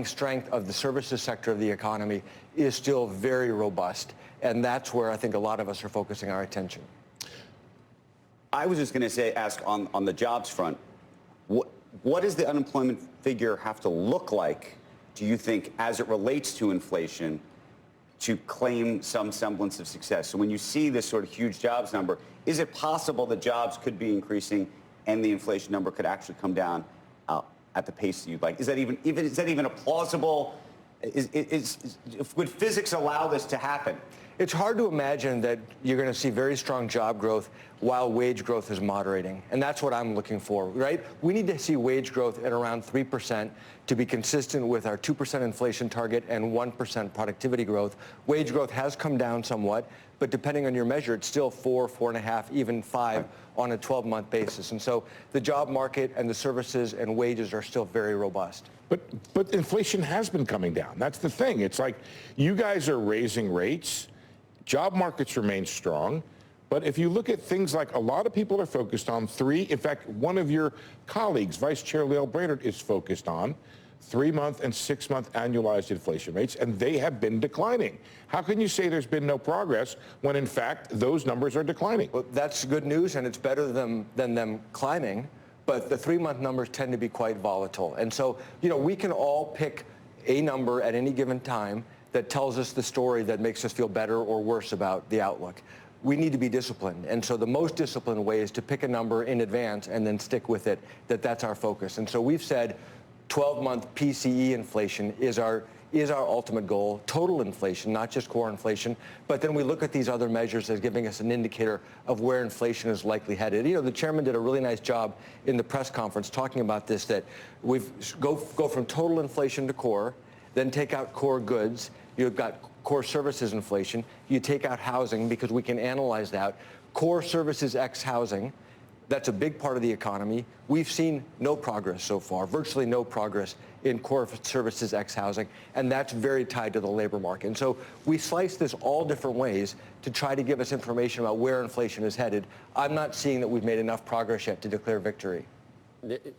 strength of the services sector of the economy is still very robust. And that's where I think a lot of us are focusing our attention. I was just going to ask on the jobs front, what does the unemployment figure have to look like, do you think, as it relates to inflation, to claim some semblance of success? So when you see this sort of huge jobs number, is it possible that jobs could be increasing and the inflation number could actually come down at the pace that you'd like? Is that even a plausible? Would physics allow this to happen? It's hard to imagine that you're going to see very strong job growth while wage growth is moderating. And that's what I'm looking for, right? We need to see wage growth at around 3% to be consistent with our 2% inflation target and 1% productivity growth. Wage growth has come down somewhat, but depending on your measure, it's still 4, 4.5, even 5 on a 12-month basis. And so the job market and the services and wages are still very robust. But inflation has been coming down. That's the thing. It's like you guys are raising rates. Job markets remain strong. But if you look at things like a lot of people are focused on in fact, one of your colleagues, Vice Chair Neel Brainerd, is focused on 3-month and 6-month annualized inflation rates, and they have been declining. How can you say there's been no progress when, in fact, those numbers are declining? Well, that's good news, and it's better than them climbing. But the 3-month numbers tend to be quite volatile. And so, we can all pick a number at any given time that tells us the story that makes us feel better or worse about the outlook. We need to be disciplined. And so the most disciplined way is to pick a number in advance and then stick with it, that's our focus. And so we've said 12-month PCE inflation is our ultimate goal, total inflation, not just core inflation. But then we look at these other measures as giving us an indicator of where inflation is likely headed. The chairman did a really nice job in the press conference talking about this, that we go from total inflation to core, then take out core goods. You've got core services inflation. You take out housing because we can analyze that. Core services ex housing. That's a big part of the economy. We've seen no progress so far, virtually no progress in core services ex housing, and that's very tied to the labor market. And so we slice this all different ways to try to give us information about where inflation is headed. I'm not seeing that we've made enough progress yet to declare victory.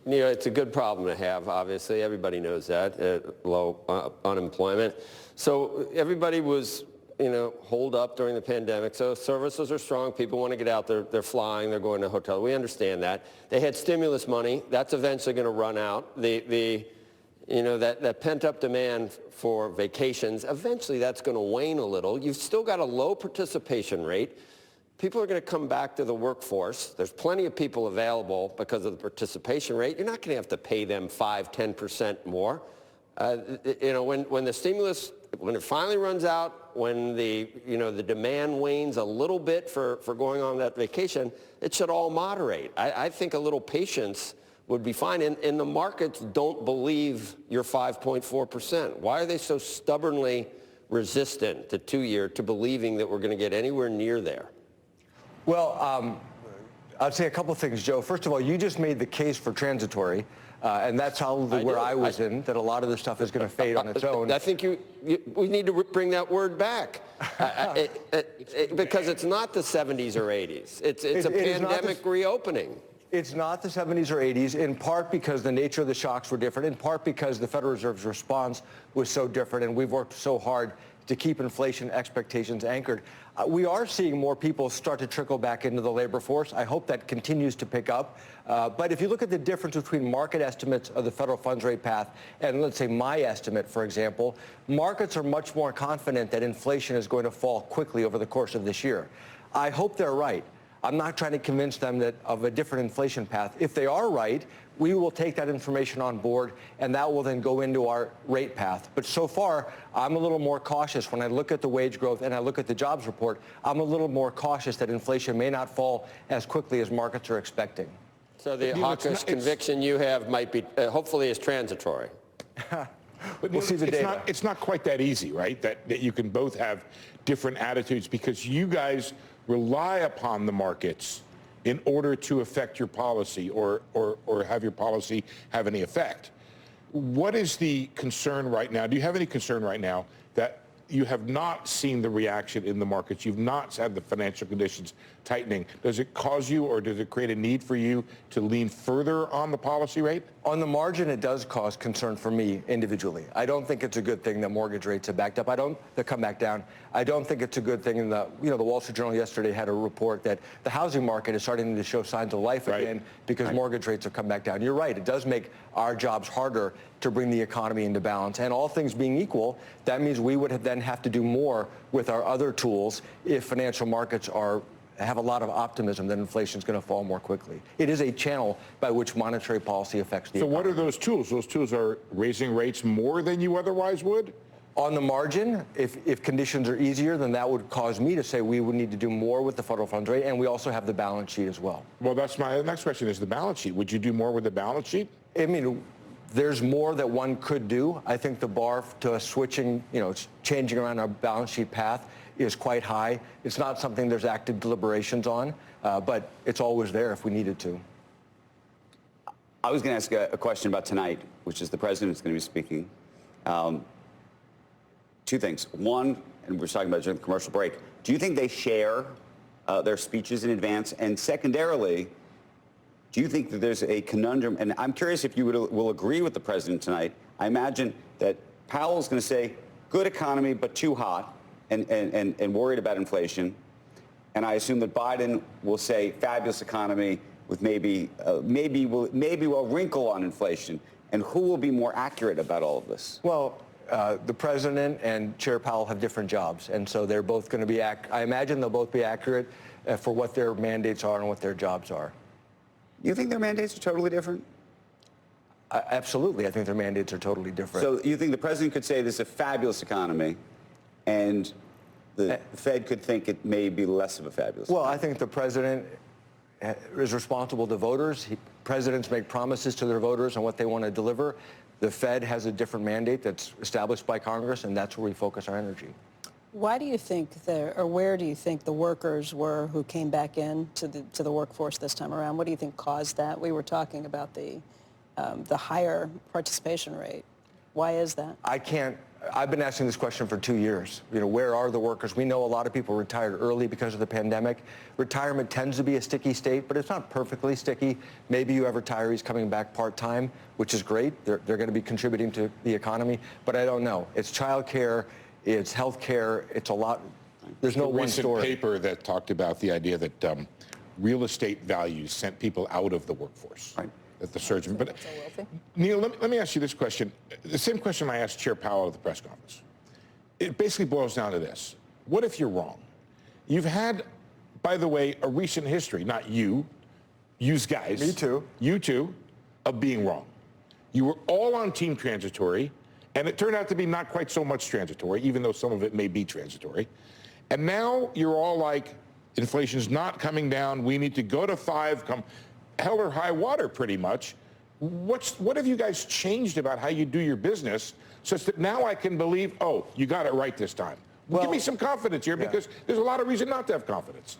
Neel, it's a good problem to have, obviously. Everybody knows that, low unemployment. So everybody was holed up during the pandemic. So services are strong. People want to get out. They're flying. They're going to hotels. We understand that. They had stimulus money. That's eventually going to run out. That pent-up demand for vacations, eventually that's going to wane a little. You've still got a low participation rate. People are going to come back to the workforce. There's plenty of people available because of the participation rate. You're not going to have to pay them 5, 10% more. When the stimulus, when it finally runs out, when the demand wanes a little bit for going on that vacation, it should all moderate. I think a little patience would be fine. And the markets don't believe your 5.4%. Why are they so stubbornly resistant to 2-year to believing that we're going to get anywhere near there? Well, I'd say a couple things, Joe. First of all, you just made the case for transitory, and that's probably where I was in, that a lot of this stuff is going to fade on its own. I think we need to bring that word back because it's not the 70s or 80s. It's a pandemic reopening. It's not the 70s or 80s, in part because the nature of the shocks were different, in part because the Federal Reserve's response was so different, and we've worked so hard to keep inflation expectations anchored. We are seeing more people start to trickle back into the labor force. I hope that continues to pick up. But if you look at the difference between market estimates of the federal funds rate path and, let's say, my estimate, for example, markets are much more confident that inflation is going to fall quickly over the course of this year. I hope they're right. I'm not trying to convince them of a different inflation path. If they are right, we will take that information on board, and that will then go into our rate path. But so far, I'm a little more cautious. When I look at the wage growth and I look at the jobs report, I'm a little more cautious that inflation may not fall as quickly as markets are expecting. So the hawkish conviction you have might be, hopefully, is transitory. But we'll see the data. It's not quite that easy, right? That you can both have different attitudes because you guys rely upon the markets in order to affect your policy or have your policy have any effect. What is the concern right now? Do you have any concern right now that you have not seen the reaction in the markets. You've not had the financial conditions tightening. Does it cause you, or does it create a need for you to lean further on the policy rate? On the margin, it does cause concern for me individually. I don't think it's a good thing that mortgage rates have backed up. They come back down. I don't think it's a good thing. The Wall Street Journal yesterday had a report that the housing market is starting to show signs of life again because mortgage rates have come back down. You're right. It does make our jobs harder to bring the economy into balance. And all things being equal, that means we would then have to do more with our other tools if financial markets have a lot of optimism that inflation is going to fall more quickly. It is a channel by which monetary policy affects the economy. So what are those tools? Those tools are raising rates more than you otherwise would? On the margin, if conditions are easier, then that would cause me to say we would need to do more with the federal funds rate, and we also have the balance sheet as well. Well, that's my next question is the balance sheet. Would you do more with the balance sheet? I mean, there's more that one could do. I think the bar to switching, changing around our balance sheet path is quite high. It's not something there's active deliberations on, but it's always there if we needed to. I was going to ask a question about tonight, which is the president's going to be speaking. Two things. One, and we were talking about during the commercial break, do you think they share their speeches in advance? And secondarily, do you think that there's a conundrum? And I'm curious if you will agree with the president tonight. I imagine that Powell's going to say, good economy, but too hot, and worried about inflation. And I assume that Biden will say, fabulous economy with maybe a wrinkle on inflation. And who will be more accurate about all of this? Well, the president and Chair Powell have different jobs, and so they're both going to be, I imagine they'll both be accurate for what their mandates are and what their jobs are. You think their mandates are totally different? Absolutely. I think their mandates are totally different. So you think the president could say this is a fabulous economy, and the Fed could think it may be less of a fabulous economy? Well, I think the president is responsible to voters. Presidents make promises to their voters on what they want to deliver. The Fed has a different mandate that's established by Congress, and that's where we focus our energy. Why do you think where do you think the workers were who came back in to the workforce this time around? What do you think caused that? We were talking about the higher participation rate. Why is that? I've been asking this question for 2 years. Where are the workers? We know a lot of people retired early because of the pandemic. Retirement tends to be a sticky state, but it's not perfectly sticky. Maybe you have retirees coming back part-time, which is great. They're going to be contributing to the economy, but I don't know. It's childcare, it's health care, it's a lot. There's no one story. A recent paper that talked about the idea that real estate values sent people out of the workforce. Right. At the surgeon. But Neel, let me ask you this question. The same question I asked Chair Powell at the press conference. It basically boils down to this. What if you're wrong? You've had, by the way, a recent history, not you guys. Me too. You too, of being wrong. You were all on team transitory, and it turned out to be not quite so much transitory, even though some of it may be transitory. And now you're all like, inflation's not coming down. We need to go to 5, come hell or high water, pretty much. What have you guys changed about how you do your business such that now I can believe, oh, you got it right this time? Well, give me some confidence here, because there's a lot of reason not to have confidence.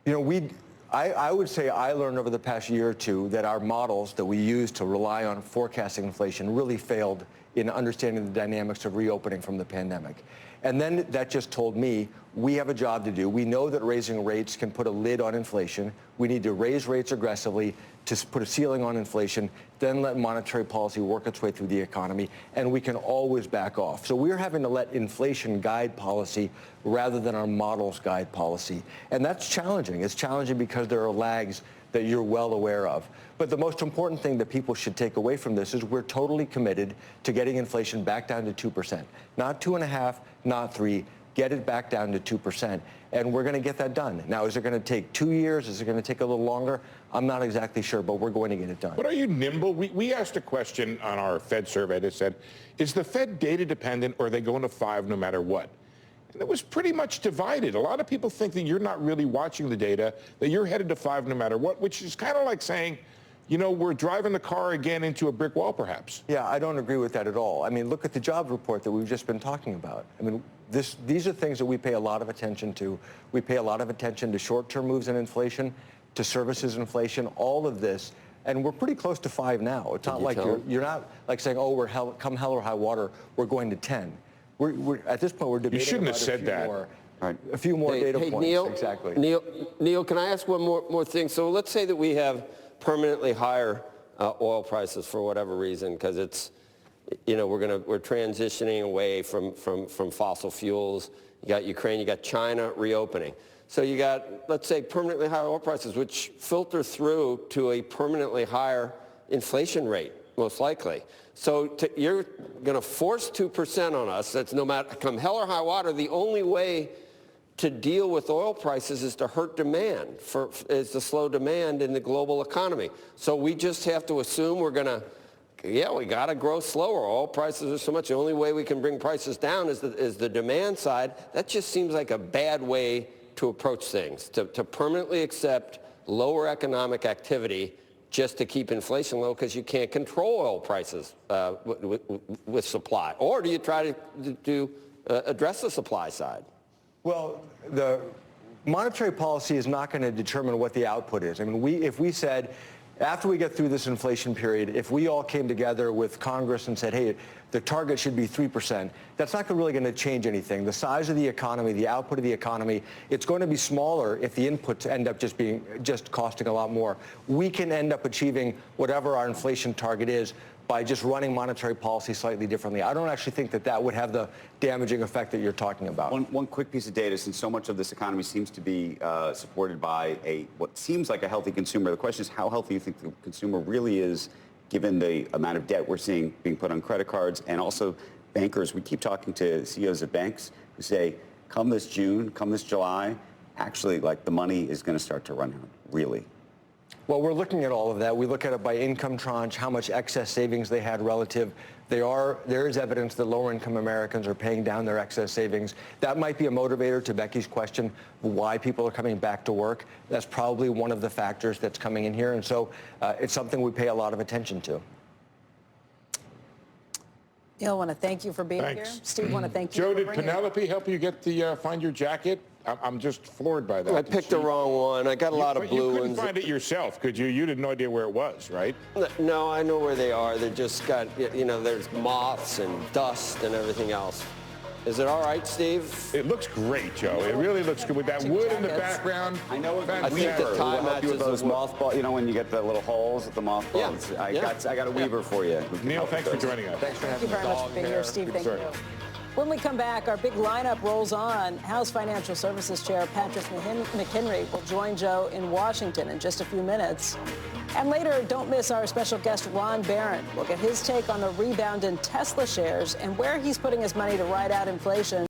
I would say I learned over the past year or two that our models that we use to rely on forecasting inflation really failed in understanding the dynamics of reopening from the pandemic. And then that just told me we have a job to do. We know that raising rates can put a lid on inflation. We need to raise rates aggressively to put a ceiling on inflation, then let monetary policy work its way through the economy, and we can always back off. So we're having to let inflation guide policy rather than our models guide policy. And that's challenging. It's challenging because there are lags that you're well aware of. But the most important thing that people should take away from this is we're totally committed to getting inflation back down to 2%. Not 2.5, not 3. Get it back down to 2%. And we're going to get that done. Now, is it going to take 2 years? Is it going to take a little longer? I'm not exactly sure, but we're going to get it done. But are you nimble? We asked a question on our Fed survey that said, is the Fed data dependent, or are they going to 5 no matter what? And it was pretty much divided. A lot of people think that you're not really watching the data, that you're headed to 5 no matter what, which is kind of like saying, we're driving the car again into a brick wall, perhaps. Yeah, I don't agree with that at all. I mean, look at the jobs report that we've just been talking about. I mean, these are things that we pay a lot of attention to. We pay a lot of attention to short-term moves in inflation, to services inflation, all of this. And we're pretty close to 5 now. It's not like you're not like saying, oh, come hell or high water, we're going to 10. we're at this point we're debating shouldn't have about said that. A few more data points. Neel, exactly. Neel, can I ask one more thing? So let's say that we have permanently higher oil prices for whatever reason, because it's, we're transitioning away from fossil fuels. You got Ukraine, you got China reopening. So you got, let's say, permanently higher oil prices, which filter through to a permanently higher inflation rate, most likely. So you're going to force 2% on us. That's no matter, come hell or high water, the only way to deal with oil prices is to hurt demand, is to slow demand in the global economy. So we just have to assume we're going to, we got to grow slower. Oil prices are so much. The only way we can bring prices down is the demand side. That just seems like a bad way to approach things, to permanently accept lower economic activity just to keep inflation low because you can't control oil prices with supply. Or do you try to address the supply side? Well, the monetary policy is not going to determine what the output is. I mean, if we said, after we get through this inflation period, if we all came together with Congress and said, hey, the target should be 3%, that's not really going to change anything. The size of the economy, the output of the economy, it's going to be smaller if the inputs end up just costing a lot more. We can end up achieving whatever our inflation target is by just running monetary policy slightly differently. I don't actually think that would have the damaging effect that you're talking about. One quick piece of data, since so much of this economy seems to be supported by what seems like a healthy consumer, the question is how healthy you think the consumer really is given the amount of debt we're seeing being put on credit cards, and also bankers. We keep talking to CEOs of banks who say, come this June, come this July, actually, like, the money is going to start to run out, really. Well, we're looking at all of that. We look at it by income tranche, how much excess savings they had relative. There is evidence that lower-income Americans are paying down their excess savings. That might be a motivator to Becky's question, why people are coming back to work. That's probably one of the factors that's coming in here. And so it's something we pay a lot of attention to. Neel, I want to thank you for being here. Steve, I want to thank you Joe, for did bringing Penelope help you get find your jacket? I'm just floored by that. I picked the wrong one. I got a lot of blue ones. You couldn't ones. find it yourself, could you? You had no idea where it was, right? No, I know where they are. They just got, there's moths and dust and everything else. Is it all right, Steve? It looks great, Joe. It really looks good with that wood in the background. I know a I think the tie will help you with matches those the wood. mothballs. You know when you get the little holes at the mothballs? Yeah. I got a weaver for you. Neil, thanks for joining us. Thanks for Thank you having very much for being here, Steve. Thank you. When we come back, our big lineup rolls on. House Financial Services Chair Patrick McHenry will join Joe in Washington in just a few minutes. And later, don't miss our special guest, Ron Barron. We'll get his take on the rebound in Tesla shares and where he's putting his money to ride out inflation.